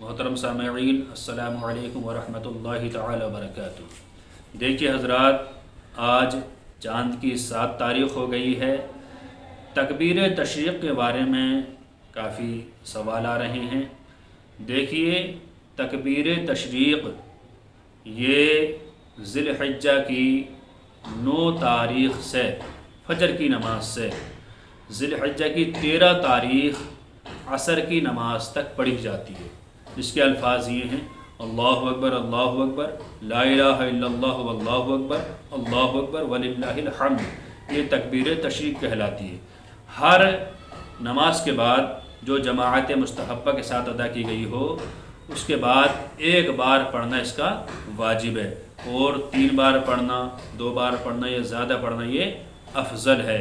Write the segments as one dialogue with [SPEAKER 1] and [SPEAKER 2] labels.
[SPEAKER 1] محترم سامعین، السلام علیکم ورحمۃ اللہ تعالی وبرکاتہ۔ دیکھیے حضرات، آج چاند کی 7 تاریخ ہو گئی ہے۔ تکبیر تشریق کے بارے میں کافی سوال آ رہے ہیں۔ دیکھیے، تکبیر تشریق یہ ذی الحجہ کی 9 تاریخ سے فجر کی نماز سے ذی الحجہ کی 13 تاریخ عصر کی نماز تک پڑھی جاتی ہے، جس کے الفاظ یہ ہیں: اللہ اکبر اللہ اکبر، لا الہ الا اللہ واللہ اکبر، اللہ اکبر وللہ الحمد۔ یہ تکبیر تشریق کہلاتی ہے۔ ہر نماز کے بعد جو جماعت مستحبہ کے ساتھ ادا کی گئی ہو، اس کے بعد ایک بار پڑھنا اس کا واجب ہے، اور 3 بار پڑھنا، 2 بار پڑھنا یا زیادہ پڑھنا یہ افضل ہے۔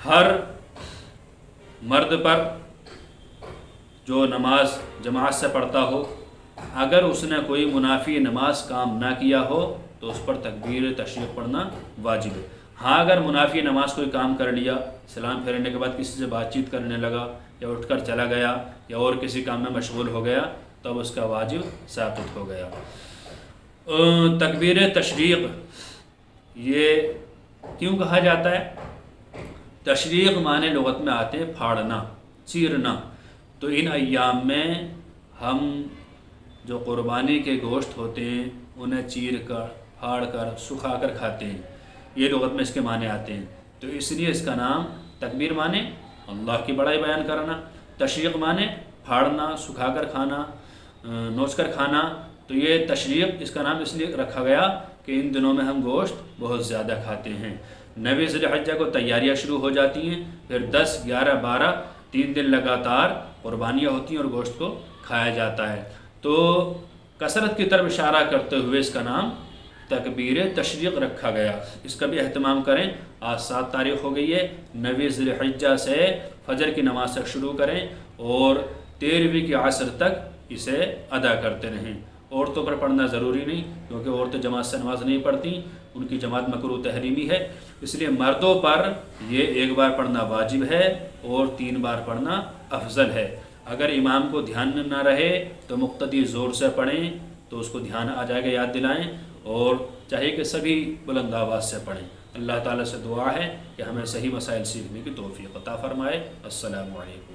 [SPEAKER 1] ہر مرد پر جو نماز جماعت سے پڑھتا ہو، اگر اس نے کوئی منافی نماز کام نہ کیا ہو تو اس پر تکبیر تشریق پڑھنا واجب ہے۔ ہاں، اگر منافی نماز کوئی کام کر لیا، سلام پھیرنے کے بعد کسی سے بات چیت کرنے لگا یا اٹھ کر چلا گیا یا اور کسی کام میں مشغول ہو گیا، تب اس کا واجب ساقط ہو گیا۔ تکبیر تشریق یہ کیوں کہا جاتا ہے؟ تشریق معنی لغت میں آتے ہیں پھاڑنا، چیرنا۔ تو ان ایام میں ہم جو قربانی کے گوشت ہوتے ہیں انہیں چیر کر، پھاڑ کر، سکھا کر کھاتے ہیں۔ یہ لغت میں اس کے معنی آتے ہیں، تو اس لیے اس کا نام تکبیر معنی اللہ کی بڑائی بیان کرنا، تشریق معنی پھاڑنا، سکھا کر کھانا، نوچ کر کھانا۔ تو یہ تشریق اس کا نام اس لیے رکھا گیا کہ ان دنوں میں ہم گوشت بہت زیادہ کھاتے ہیں۔ 9 ذی الحجہ کو تیاریاں شروع ہو جاتی ہیں، پھر 10، 11، 12 3 دن لگاتار قربانیاں ہوتی ہیں اور گوشت کو کھایا جاتا ہے۔ تو کثرت کی طرف اشارہ کرتے ہوئے اس کا نام تکبیر تشریق رکھا گیا۔ اس کا بھی اہتمام کریں۔ آج 7 تاریخ ہو گئی ہے، 9 ذی الحجہ سے فجر کی نماز تک شروع کریں اور 13ویں کی عصر تک اسے ادا کرتے رہیں۔ عورتوں پر پڑھنا ضروری نہیں، کیونکہ عورتیں جماعت سے نماز نہیں پڑھتی، ان کی جماعت مکروہ تحریمی ہے۔ اس لیے مردوں پر یہ 1 بار پڑھنا واجب ہے اور 3 بار پڑھنا افضل ہے۔ اگر امام کو دھیان نہ رہے تو مقتدی زور سے پڑھیں تو اس کو دھیان آ جائے گا، یاد دلائیں، اور چاہیے کہ سبھی بلند آواز سے پڑھیں۔ اللہ تعالیٰ سے دعا ہے کہ ہمیں صحیح مسائل سیکھنے کی توفیق عطا فرمائے۔ السلام علیکم۔